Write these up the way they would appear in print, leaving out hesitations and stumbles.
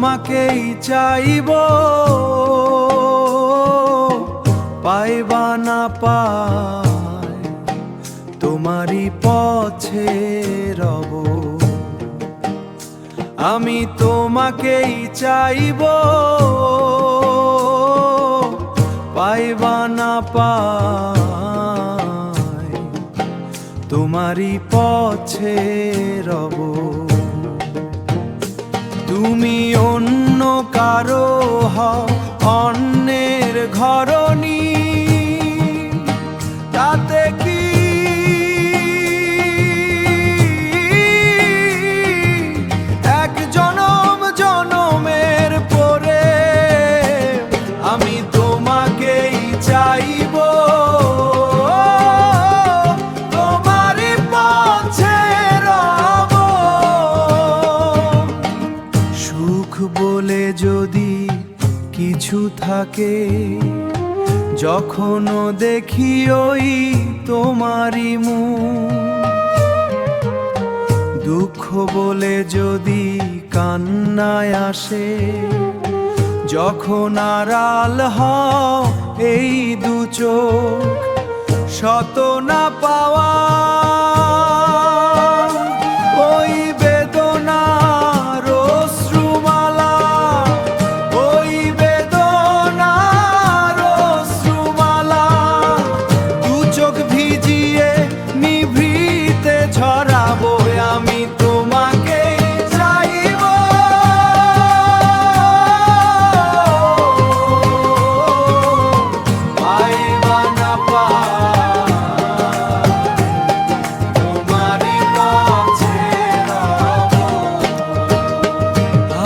তোমাকেই চাইব, পাইবা না পাই তোমারই পথে রব। আমি তোমাকেই চাইব, পাইবা না পাই তোমারই পথে রব। তুমি অন্য কারো হও, অন্যের ঘরণী, তাতে কি এক জনম জনমের পরে আমি তোমাকেই চাইব, তোমারই পথে রব। সুখ বলে যদি কিছু থাকে, যখনও দেখি ওই তোমারই মুখ। দুঃখ বলে যদি কান্নায় আসে, যখন আড়াল হও এই দু চোখ। শত না পাওয়া ওই বেদনার অশ্রুমালা, ওই বেদনার অশ্রুমালা দু চোখ ভিজিয়ে নিভৃতে ঝরাবো। আমি তোমাকে চাইব, পাইবা না পাই তোমারই পথে রব।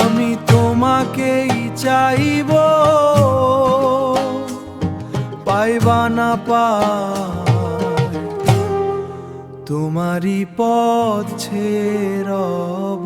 আমি তোমাকেই চাইব, পাইবা না পাই তোমারই পথে রব।